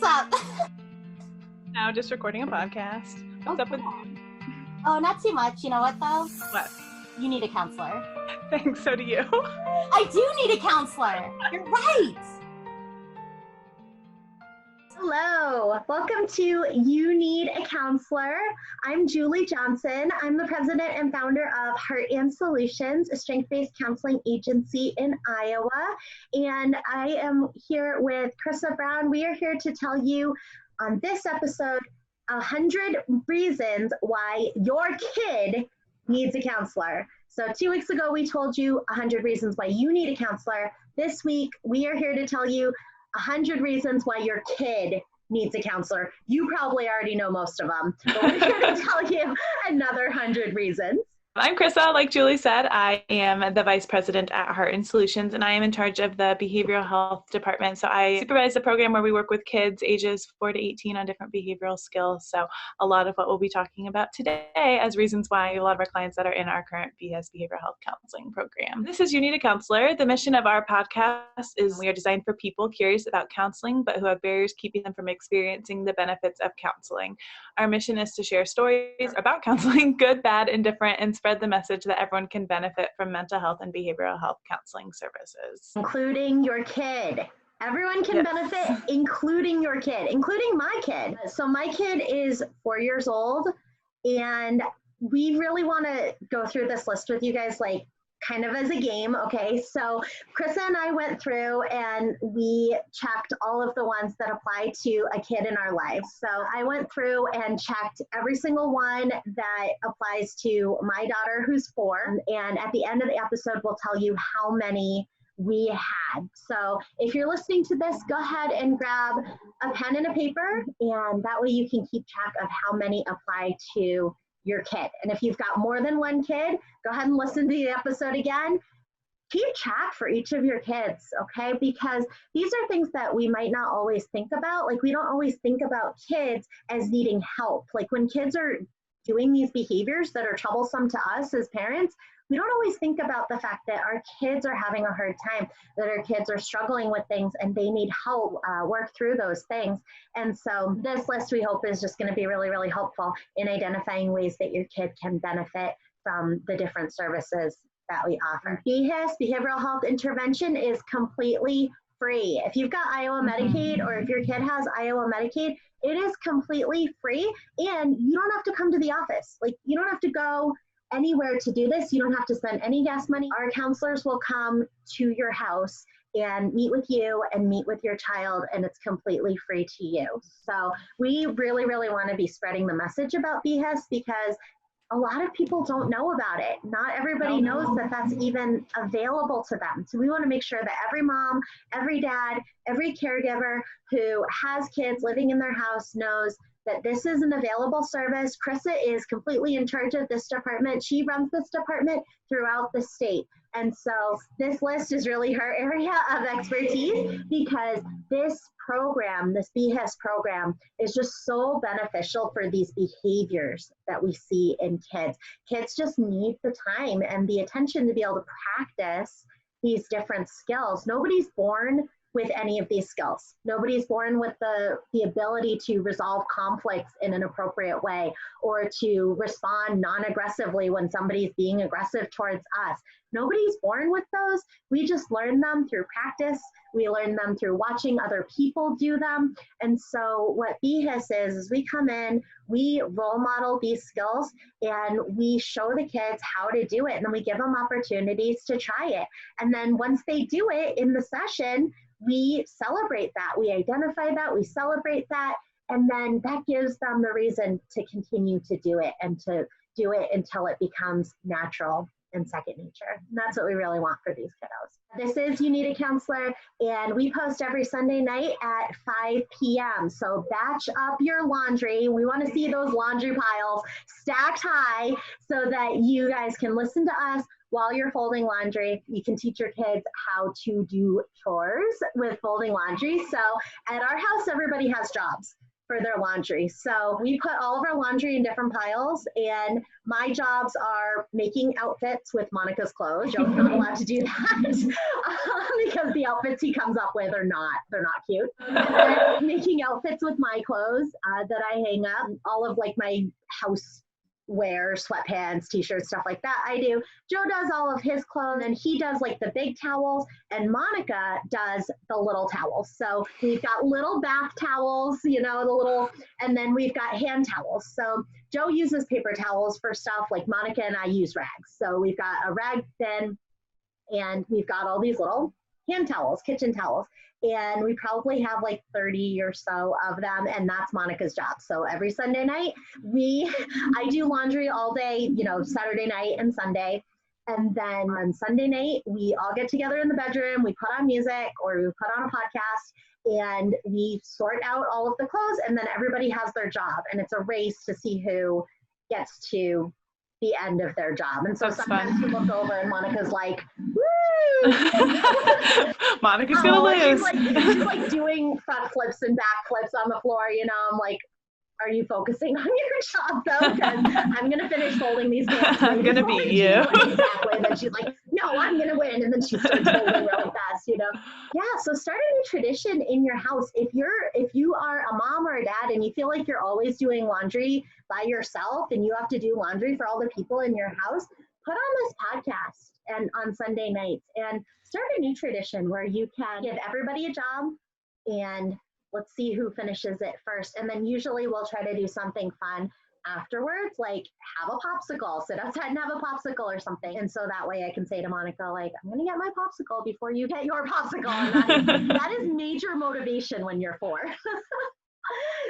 what's up? Now just recording a podcast. What's up with you? Oh, not too much. You know what, though? What? You need a counselor. Thanks, so do you. I do need a counselor. You're right. Hello. Welcome to You Need a Counselor. I'm Julie Johnson. I'm the president and founder of Heart and Solutions, a strength-based counseling agency in Iowa. And I am here with Krista Brown. We are here to tell you on this episode 100 reasons why your kid needs a counselor. So 2 weeks ago, we told you 100 reasons why you need a counselor. This week, we are here to tell you 100 reasons why your kid needs a counselor. You probably already know most of them, but we're here to tell you another 100 reasons. I'm Krista. Like Julie said, I am the vice president at Heart and Solutions, and I am in charge of the behavioral health department. So I supervise the program where we work with kids ages 4 to 18 on different behavioral skills. So a lot of what we'll be talking about today as reasons why a lot of our clients that are in our current BS behavioral health counseling program. This is You Need a Counselor. The mission of our podcast is we are designed for people curious about counseling, but who have barriers keeping them from experiencing the benefits of counseling. Our mission is to share stories about counseling, good, bad, indifferent, and spread the message that everyone can benefit from mental health and behavioral health counseling services. Including your kid. Everyone can benefit, including your kid, including my kid. So my kid is 4 years old, and we really want to go through this list with you guys, like kind of as a game, okay? So Krista and I went through and we checked all of the ones that apply to a kid in our lives. So I went through and checked every single one that applies to my daughter who's 4. And at the end of the episode, we'll tell you how many we had. So if you're listening to this, go ahead and grab a pen and a paper, and that way you can keep track of how many apply to your kid. And if you've got more than one kid, go ahead and listen to the episode again. Keep track for each of your kids, okay? Because these are things that we might not always think about. Like, we don't always think about kids as needing help. Like, when kids are doing these behaviors that are troublesome to us as parents, we don't always think about the fact that our kids are having a hard time, that our kids are struggling with things and they need help work through those things. And so this list, we hope, is just going to be really, really helpful in identifying ways that your kid can benefit from the different services that we offer. BHIS, Behavioral Health Intervention, is completely free. If you've got Iowa Medicaid, or if your kid has Iowa Medicaid, it is completely free, and you don't have to come to the office. Like, you don't have to go anywhere to do this. You don't have to spend any gas money. Our counselors will come to your house and meet with you and meet with your child, and it's completely free to you. So we really, really want to be spreading the message about BHIS because a lot of people don't know about it. Not everybody knows that that's even available to them. So we want to make sure that every mom, every dad, every caregiver who has kids living in their house knows that this is an available service. Krista is completely in charge of this department. She runs this department throughout the state. And so this list is really her area of expertise, because this program, this BHIS program, is just so beneficial for these behaviors that we see in kids. Kids just need the time and the attention to be able to practice these different skills. Nobody's born with any of these skills. Nobody's born with the ability to resolve conflicts in an appropriate way, or to respond non-aggressively when somebody's being aggressive towards us. Nobody's born with those. We just learn them through practice. We learn them through watching other people do them. And so what BHIS is we come in, we role model these skills, and we show the kids how to do it. And then we give them opportunities to try it. And then once they do it in the session, we celebrate that, we identify that, we celebrate that, and then that gives them the reason to continue to do it and to do it until it becomes natural and second nature. And that's what we really want for these kiddos. This is You Need a Counselor, and we post every Sunday night at 5 p.m. So batch up your laundry. We want to see those laundry piles stacked high so that you guys can listen to us while you're folding laundry. You can teach your kids how to do chores with folding laundry. So at our house, everybody has jobs. for their laundry. So we put all of our laundry in different piles, and my jobs are making outfits with Monica's clothes. Joe's not allowed to do that because the outfits he comes up with they're not cute. Making outfits with my clothes that I hang up, all of like my house wear, sweatpants, t-shirts, stuff like that I do. Joe does all of his clothes, and he does like the big towels, and Monica does the little towels. So we've got little bath towels, the little, and then we've got hand towels. So Joe uses paper towels for stuff, like Monica and I use rags. So we've got a rag bin, and we've got all these little hand towels, kitchen towels. And we probably have like 30 or so of them, and that's Monica's job. So every Sunday night, I do laundry all day, Saturday night and Sunday. And then on Sunday night, we all get together in the bedroom, we put on music or we put on a podcast, and we sort out all of the clothes, and then everybody has their job. And it's a race to see who gets to the end of their job. And so That's sometimes fun. you look over and Monica's like, woo! Monica's gonna lose. She's like doing front flips and back flips on the floor, I'm like, are you focusing on your job though? Because I'm gonna finish folding these pants. I'm gonna beat you. Exactly. And then she's like, no, I'm gonna win. And then she starts folding really fast, Yeah, so start a new tradition in your house. If you are a mom or a dad and you feel like you're always doing laundry by yourself and you have to do laundry for all the people in your house, put on this podcast and on Sunday nights and start a new tradition where you can give everybody a job, and let's see who finishes it first. And then usually we'll try to do something fun afterwards, like have a popsicle, sit outside and have a popsicle or something. And so that way I can say to Monica, like, I'm going to get my popsicle before you get your popsicle. And that is major motivation when you're 4.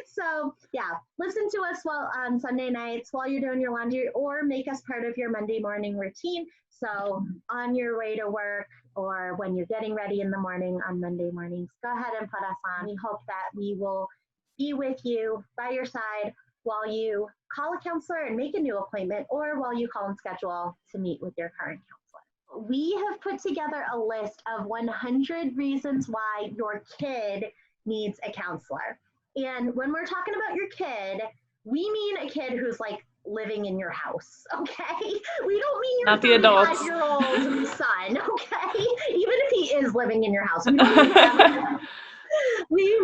So yeah, listen to us on Sunday nights while you're doing your laundry, or make us part of your Monday morning routine. So on your way to work or when you're getting ready in the morning on Monday mornings, go ahead and put us on. We hope that we will be with you by your side while you call a counselor and make a new appointment, or while you call and schedule to meet with your current counselor. We have put together a list of 100 reasons why your kid needs a counselor. And when we're talking about your kid, we mean a kid who's like living in your house, okay? We don't mean your 35-year-old son, okay? Even if he is living in your house, we don't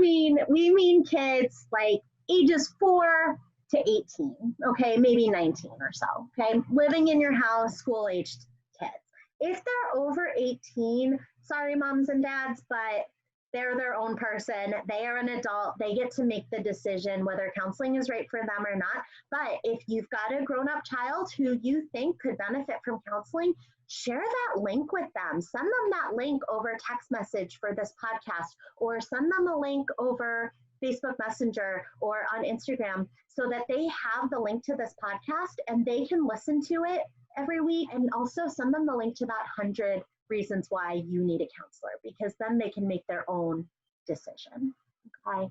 mean that. We mean kids like ages 4 to 18, okay? Maybe 19 or so, okay? Living in your house, school-aged kids. If they're over 18, sorry, moms and dads, but they're their own person. They are an adult. They get to make the decision whether counseling is right for them or not. But if you've got a grown-up child who you think could benefit from counseling, share that link with them. Send them that link over text message for this podcast, or send them a link over Facebook Messenger or on Instagram, so that they have the link to this podcast and they can listen to it every week. And also send them the link to that 100 reasons why you need a counselor, because then they can make their own decision. Okay.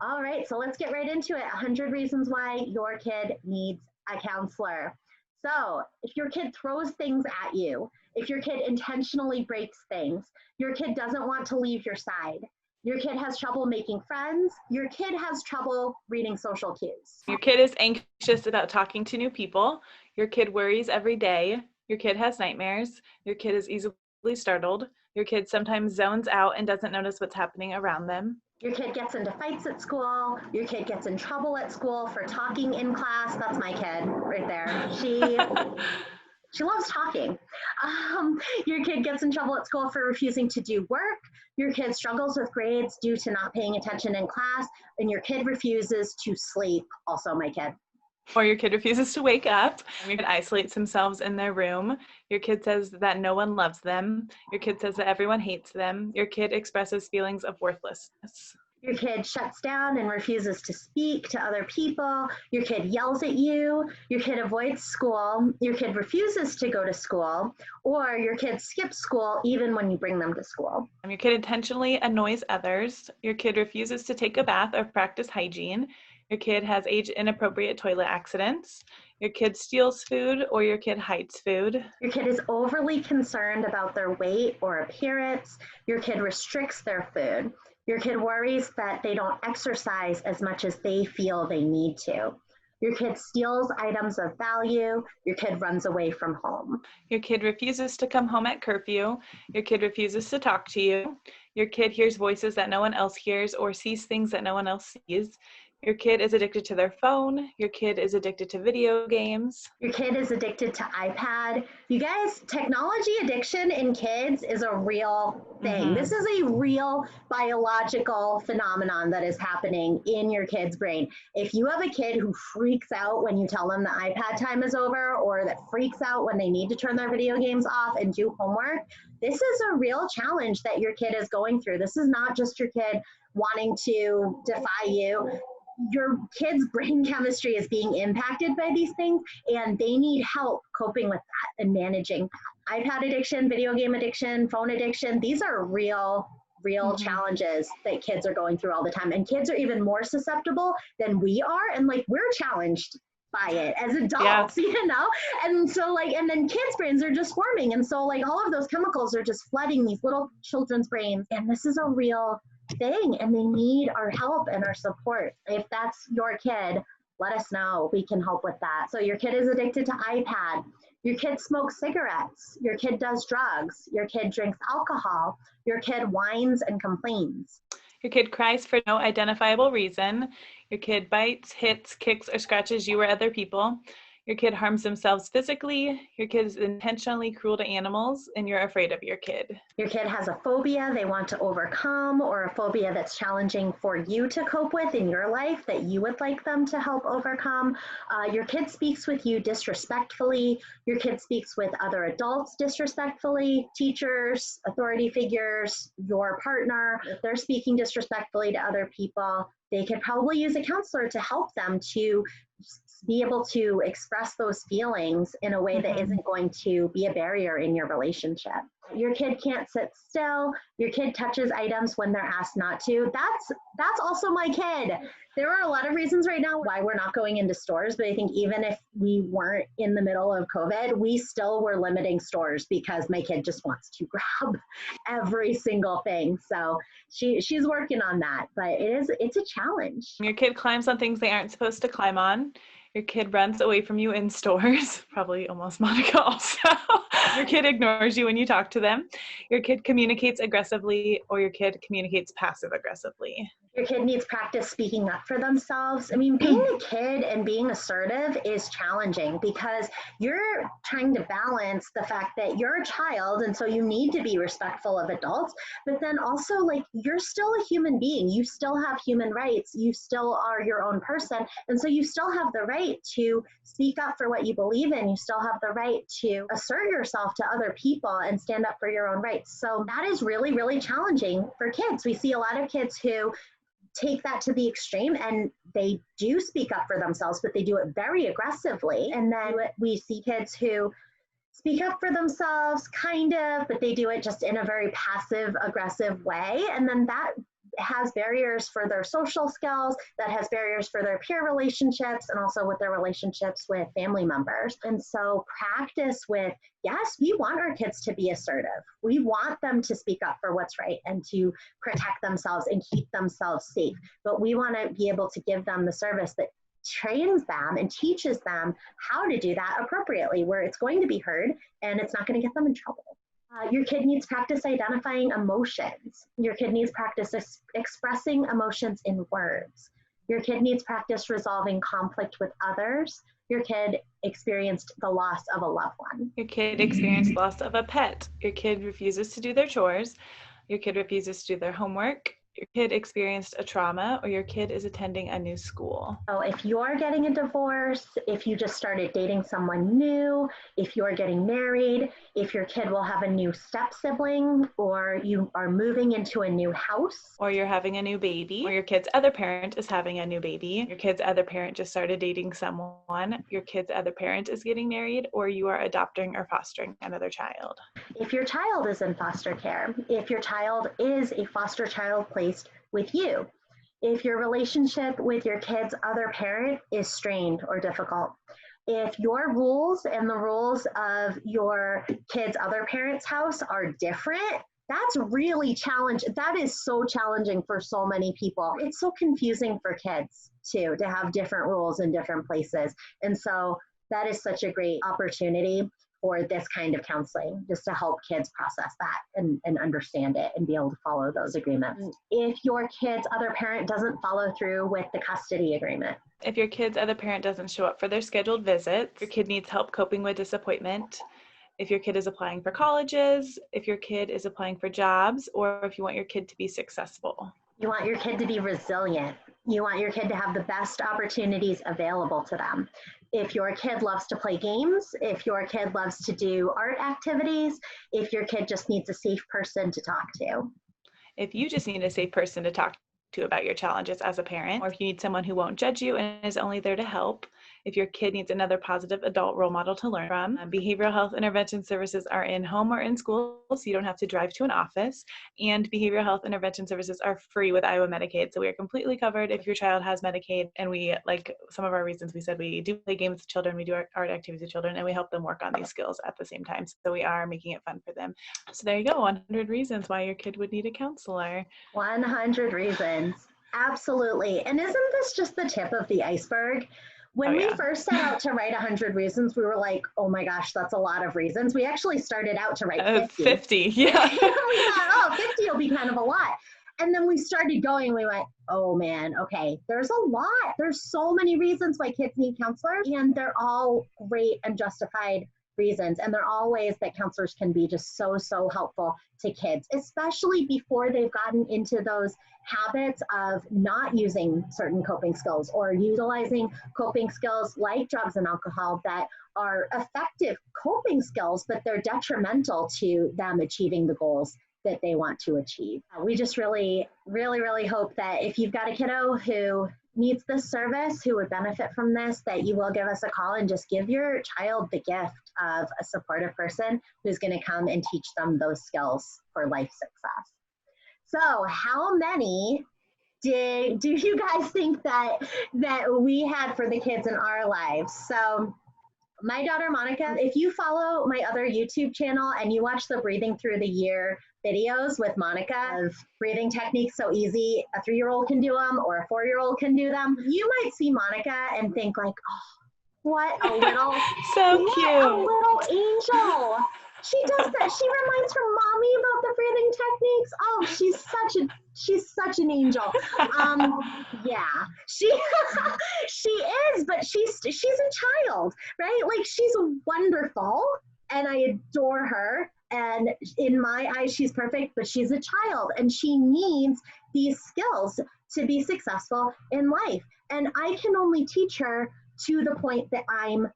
All right, so let's get right into it. 100 reasons why your kid needs a counselor. So if your kid throws things at you, if your kid intentionally breaks things, your kid doesn't want to leave your side, your kid has trouble making friends, your kid has trouble reading social cues. Your kid is anxious about talking to new people, your kid worries every day, your kid has nightmares, your kid is easily startled, your kid sometimes zones out and doesn't notice what's happening around them. Your kid gets into fights at school, your kid gets in trouble at school for talking in class. That's my kid right there. She loves talking. Your kid gets in trouble at school for refusing to do work. Your kid struggles with grades due to not paying attention in class, and your kid refuses to sleep. Also my kid. Or your kid refuses to wake up. Your kid isolates themselves in their room. Your kid says that no one loves them. Your kid says that everyone hates them. Your kid expresses feelings of worthlessness. Your kid shuts down and refuses to speak to other people. Your kid yells at you. Your kid avoids school. Your kid refuses to go to school. Or your kid skips school even when you bring them to school. Your kid intentionally annoys others. Your kid refuses to take a bath or practice hygiene. Your kid has age-inappropriate toilet accidents. Your kid steals food, or your kid hides food. Your kid is overly concerned about their weight or appearance. Your kid restricts their food. Your kid worries that they don't exercise as much as they feel they need to. Your kid steals items of value. Your kid runs away from home. Your kid refuses to come home at curfew. Your kid refuses to talk to you. Your kid hears voices that no one else hears or sees things that no one else sees. Your kid is addicted to their phone. Your kid is addicted to video games. Your kid is addicted to iPad. You guys, technology addiction in kids is a real thing. This is a real biological phenomenon that is happening in your kid's brain. If you have a kid who freaks out when you tell them the iPad time is over, or that freaks out when they need to turn their video games off and do homework, this is a real challenge that your kid is going through. This is not just your kid wanting to defy you. Your kid's brain chemistry is being impacted by these things, and they need help coping with that and managing that. iPad addiction, video game addiction, phone addiction, these are real challenges that kids are going through all the time. And kids are even more susceptible than we are. And like, we're challenged by it as adults, you know? And so like, and then kids' brains are just forming. And so like all of those chemicals are just flooding these little children's brains. And this is a real thing, and they need our help and our support. If that's your kid, let us know. We can help with that. So your kid is addicted to iPad. Your kid smokes cigarettes. Your kid does drugs. Your kid drinks alcohol. Your kid whines and complains. Your kid cries for no identifiable reason. Your kid bites, hits, kicks, or scratches you or other people. Your kid harms themselves physically. Your kid is intentionally cruel to animals, and you're afraid of your kid. Your kid has a phobia they want to overcome, or a phobia that's challenging for you to cope with in your life that you would like them to help overcome. Your kid speaks with you disrespectfully. Your kid speaks with other adults disrespectfully, teachers, authority figures, your partner. If they're speaking disrespectfully to other people, they could probably use a counselor to help them to be able to express those feelings in a way that isn't going to be a barrier in your relationship. Your kid can't sit still. Your kid touches items when they're asked not to. That's also my kid. There are a lot of reasons right now why we're not going into stores, but I think even if we weren't in the middle of COVID, we still were limiting stores because my kid just wants to grab every single thing. So she's working on that, but it's a challenge. Your kid climbs on things they aren't supposed to climb on. Your kid runs away from you in stores, probably almost Monica also. Your kid ignores you when you talk to them. Your kid communicates aggressively, or your kid communicates passive aggressively. Your kid needs practice speaking up for themselves. I mean, being a kid and being assertive is challenging because you're trying to balance the fact that you're a child, and so you need to be respectful of adults, but then also like you're still a human being. You still have human rights. You still are your own person. And so you still have the right to speak up for what you believe in. You still have the right to assert yourself to other people and stand up for your own rights. So that is really, really challenging for kids. We see a lot of kids who take that to the extreme and they do speak up for themselves, but they do it very aggressively. And then we see kids who speak up for themselves, kind of, but they do it just in a very passive aggressive way. And then that has barriers for their social skills, that has barriers for their peer relationships, and also with their relationships with family members. And so practice with, yes, we want our kids to be assertive. We want them to speak up for what's right and to protect themselves and keep themselves safe. But we want to be able to give them the service that trains them and teaches them how to do that appropriately, where it's going to be heard and it's not going to get them in trouble. Your kid needs practice identifying emotions. Your kid needs practice expressing emotions in words. Your kid needs practice resolving conflict with others. Your kid experienced the loss of a loved one. Your kid experienced loss of a pet. Your kid refuses to do their chores. Your kid refuses to do their homework. Your kid experienced a trauma, or your kid is attending a new school. So if you're getting a divorce, if you just started dating someone new, if you're getting married, if your kid will have a new step sibling, or you are moving into a new house, or you're having a new baby, or your kid's other parent is having a new baby, your kid's other parent just started dating someone, your kid's other parent is getting married, or you are adopting or fostering another child. If your child is in foster care, if your child is a foster child placed with you, if your relationship with your kid's other parent is strained or difficult, if your rules and the rules of your kid's other parent's house are different That's really challenging. That is so challenging for so many people. It's so confusing for kids too, to have different rules in different places. And so that is such a great opportunity for this kind of counseling, just to help kids process that and understand it and be able to follow those agreements. If your kid's other parent doesn't follow through with the custody agreement. If your kid's other parent doesn't show up for their scheduled visits, your kid needs help coping with disappointment. If your kid is applying for colleges, if your kid is applying for jobs, or if you want your kid to be successful. You want your kid to be resilient. You want your kid to have the best opportunities available to them. If your kid loves to play games, if your kid loves to do art activities, if your kid just needs a safe person to talk to. If you just need a safe person to talk to about your challenges as a parent, or if you need someone who won't judge you and is only there to help. If your kid needs another positive adult role model to learn from. Behavioral health intervention services are in home or in school, so you don't have to drive to an office. And behavioral health intervention services are free with Iowa Medicaid, so we are completely covered if your child has Medicaid. And we, like some of our reasons, we said we do play games with children, we do art activities with children, and we help them work on these skills at the same time. So we are making it fun for them. So there you go, 100 reasons why your kid would need a counselor. 100 reasons. Absolutely. And isn't this just the tip of the iceberg? When we first set out to write 100 reasons, we were like, oh my gosh, that's a lot of reasons. We actually started out to write 50. 50, yeah. We thought, oh, 50 will be kind of a lot. And then we started going, we went, oh man, okay, there's a lot. There's so many reasons why kids need counselors, and they're all great and justified reasons. And they're all ways that counselors can be just so, so helpful to kids, especially before they've gotten into those habits of not using certain coping skills or utilizing coping skills like drugs and alcohol that are effective coping skills, but they're detrimental to them achieving the goals that they want to achieve. We just really, really, really hope that if you've got a kiddo who needs this service, who would benefit from this, that you will give us a call and just give your child the gift of a supportive person who's going to come and teach them those skills for life success. So how many do you guys think that we had for the kids in our lives? So my daughter Monica, if you follow my other YouTube channel and you watch the Breathing Through the Year videos with Monica of breathing techniques so easy, a 3-year-old can do them or a 4-year-old can do them, you might see Monica and think like, oh, what a little, so cute, a little angel. She does that. She reminds her mommy about the breathing techniques. Oh, she's such an angel. Yeah, she is, but she's a child, right? Like, she's wonderful, and I adore her. And in my eyes, she's perfect, but she's a child, and she needs these skills to be successful in life. And I can only teach her to the point that I'm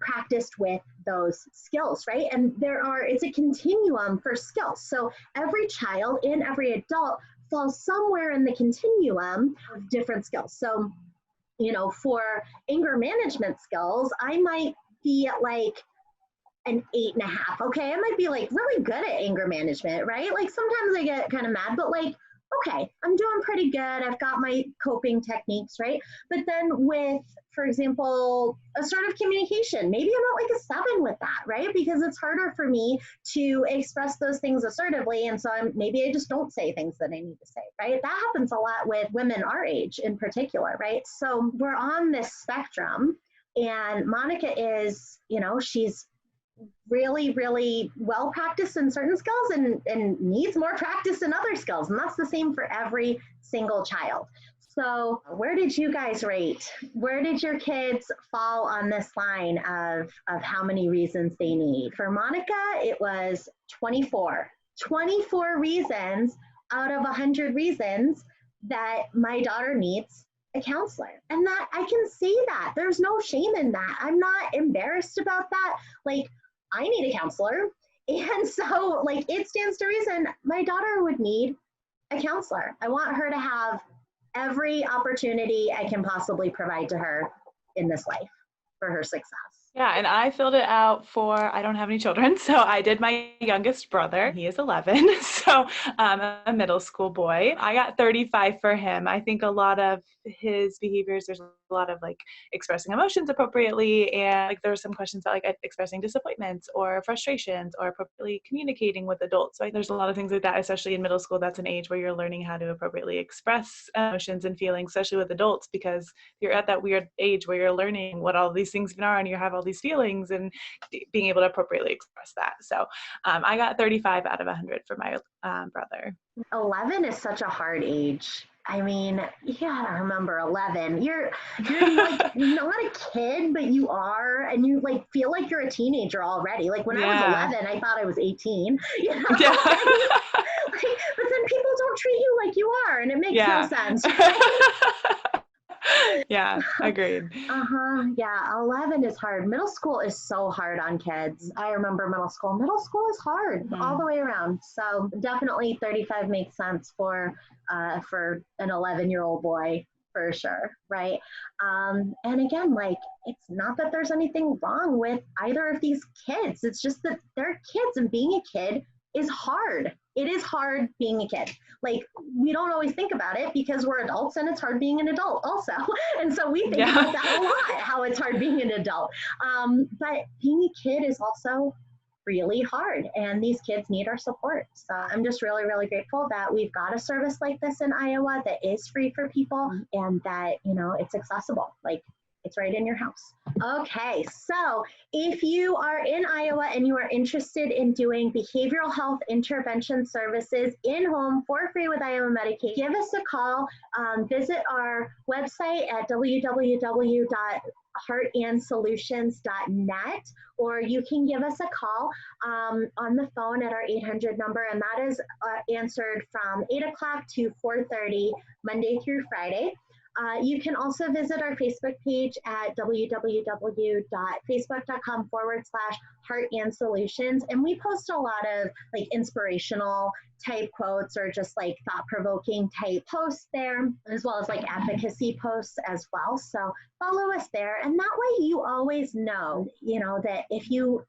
practiced with those skills, right? And it's a continuum for skills. So every child and every adult falls somewhere in the continuum of different skills. So, for anger management skills, I might be at like an 8.5. Okay. I might be like really good at anger management, right? Like sometimes I get kind of mad, but like, okay, I'm doing pretty good. I've got my coping techniques, right? But then with, for example, assertive communication, maybe I'm at like a 7 with that, right? Because it's harder for me to express those things assertively. And so maybe I just don't say things that I need to say, right? That happens a lot with women our age in particular, right? So we're on this spectrum, and Monica is, she's really, really well practiced in certain skills and needs more practice in other skills. And that's the same for every single child. So where did you guys rate? Where did your kids fall on this line of how many reasons they need? For Monica, it was 24. 24 reasons out of 100 reasons that my daughter needs a counselor. And that I can say that. There's no shame in that. I'm not embarrassed about that. Like, I need a counselor. And so like it stands to reason my daughter would need a counselor. I want her to have every opportunity I can possibly provide to her in this life for her success. Yeah, and I filled it out I don't have any children, so I did my youngest brother. He is 11, so a middle school boy. I got 35 for him. I think a lot of his behaviors, there's a a lot of like expressing emotions appropriately. And like there are some questions about like expressing disappointments or frustrations or appropriately communicating with adults. So there's a lot of things like that, especially in middle school. That's an age where you're learning how to appropriately express emotions and feelings, especially with adults, because you're at that weird age where you're learning what all these things are and you have all these feelings and being able to appropriately express that. So I got 35 out of 100 for my brother. 11 is such a hard age. I mean, you gotta remember 11. You're like not a kid, but you are, and you like feel like you're a teenager already. Like when I was 11, I thought I was 18. You know? Yeah. Like, but then people don't treat you like you are, and it makes no sense. Right? Yeah, agreed. Yeah, 11 is hard. Middle school is so hard on kids. I remember middle school. Middle school is hard all the way around. So definitely 35 makes sense for an 11-year-old boy for sure, right? And again, like it's not that there's anything wrong with either of these kids. It's just that they're kids, and being a kid is hard. It is hard being a kid. Like we don't always think about it because we're adults, and it's hard being an adult also. And so we think about that a lot, how it's hard being an adult. But being a kid is also really hard, and these kids need our support. So I'm just really, really grateful that we've got a service like this in Iowa that is free for people and that, you know, it's accessible. Like it's right in your house. Okay, so if you are in Iowa and you are interested in doing behavioral health intervention services in-home for free with Iowa Medicaid, give us a call. Visit our website at www.heartandsolutions.net, or you can give us a call on the phone at our 800 number, and that is answered from 8 o'clock to 4:30, Monday through Friday. You can also visit our Facebook page at www.facebook.com/Heart and Solutions. And we post a lot of like inspirational type quotes or just like thought-provoking type posts there, as well as like advocacy posts as well. So follow us there. And that way you always know, you know, that if you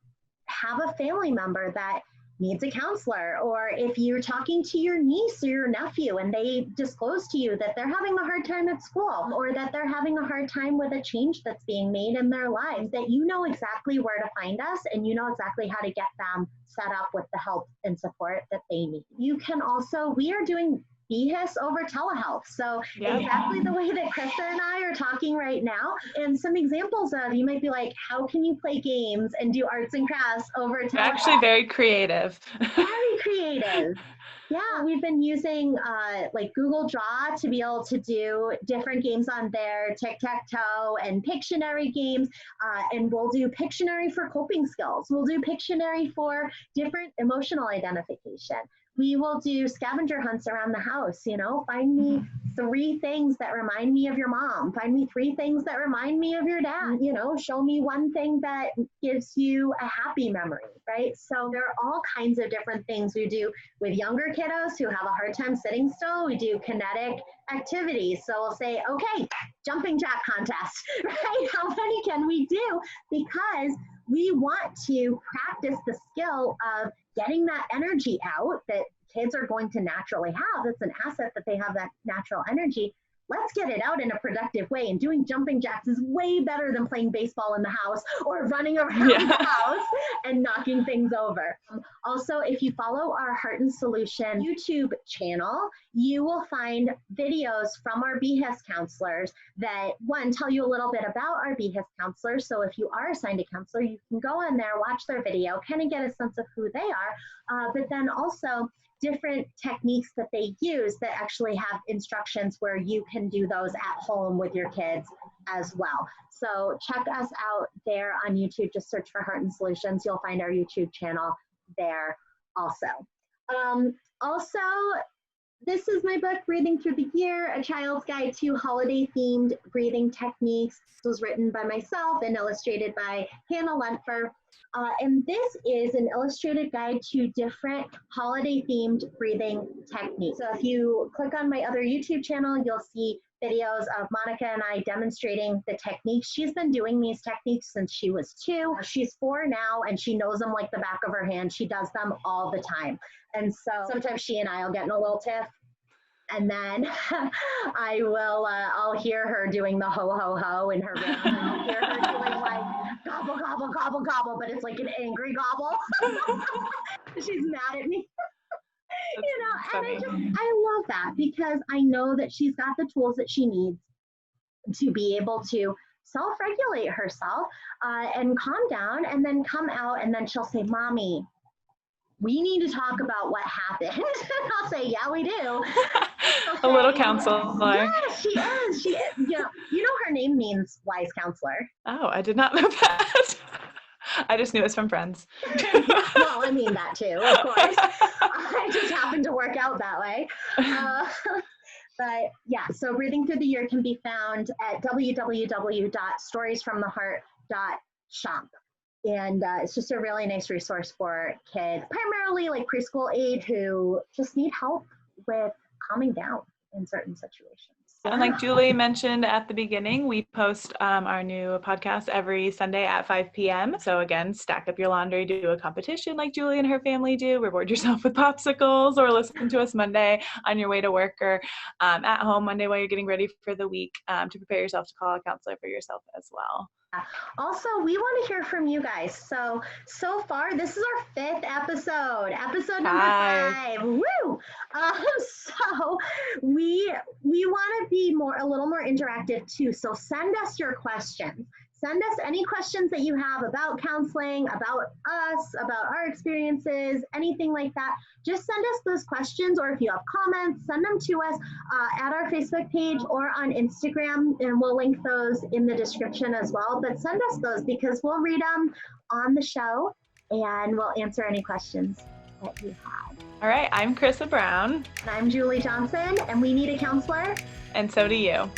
have a family member that needs a counselor, or if you're talking to your niece or your nephew and they disclose to you that they're having a hard time at school, or that they're having a hard time with a change that's being made in their lives, that you know exactly where to find us and you know exactly how to get them set up with the help and support that they need. You can also, we are doing BHIS over telehealth. So exactly the way that Krista and I are talking right now, and some examples of, you might be like, how can you play games and do arts and crafts over telehealth? Actually very creative. Very creative. Yeah, we've been using like Google Draw to be able to do different games on there, tic-tac-toe and Pictionary games, and we'll do Pictionary for coping skills. We'll do Pictionary for different emotional identification. We will do scavenger hunts around the house, you know, find me 3 things that remind me of your mom, find me 3 things that remind me of your dad, you know, show me 1 thing that gives you a happy memory, right? So there are all kinds of different things we do with younger kiddos who have a hard time sitting still. We do kinetic activities. So we'll say, okay, jumping jack contest, right? How many can we do? Because we want to practice the skill of getting that energy out that kids are going to naturally have. It's an asset that they have that natural energy. Let's get it out in a productive way. And doing jumping jacks is way better than playing baseball in the house or running around the house and knocking things over. Also, if you follow our Heart and Solution YouTube channel, you will find videos from our BHIS counselors that, one, tell you a little bit about our BHIS counselors. So if you are assigned a counselor, you can go in there, watch their video, kind of get a sense of who they are, but then also different techniques that they use that actually have instructions where you can do those at home with your kids as well. So check us out there on YouTube. Just search for Heart and Solutions. You'll find our YouTube channel there also. Also, this is my book, Breathing Through the Year, A Child's Guide to Holiday-Themed Breathing Techniques. This was written by myself and illustrated by Hannah Lentfer. And this is an illustrated guide to different holiday-themed breathing techniques. So if you click on my other YouTube channel, you'll see videos of Monica and I demonstrating the techniques. She's been doing these techniques since she was 2. She's 4 now, and she knows them like the back of her hand. She does them all the time. And so sometimes she and I will get in a little tiff. And then I'll hear her doing the ho, ho, ho in her room. And I'll hear her doing like gobble, gobble, gobble, gobble, but it's like an angry gobble. She's mad at me. And I love that because I know that she's got the tools that she needs to be able to self-regulate herself and calm down, and then come out, and then she'll say, Mommy, we need to talk about what happened. And I'll say, yeah, we do. A little counselor. Yeah, she is. She is. You know her name means wise counselor. Oh, I did not know that. I just knew it was from Friends. Well, I mean that too, of course. I just happened to work out that way. But yeah, so Breathing Through the Year can be found at www.storiesfromtheheart.shop. And it's just a really nice resource for kids, primarily like preschool age, who just need help with calming down in certain situations. And like Julie mentioned at the beginning, we post our new podcast every Sunday at 5 p.m. So again, stack up your laundry, do a competition like Julie and her family do, reward yourself with popsicles, or listen to us Monday on your way to work, or at home Monday while you're getting ready for the week, to prepare yourself to call a counselor for yourself as well. Also, we want to hear from you guys. So far, this is our 5th episode number 5. Woo! So we want to be a little more interactive too. So send us your questions. Send us any questions that you have about counseling, about us, about our experiences, anything like that. Just send us those questions, or if you have comments, send them to us at our Facebook page or on Instagram, and we'll link those in the description as well. But send us those because we'll read them on the show and we'll answer any questions that you have. All right, I'm Carissa Brown. And I'm Julie Johnson, and we need a counselor. And so do you.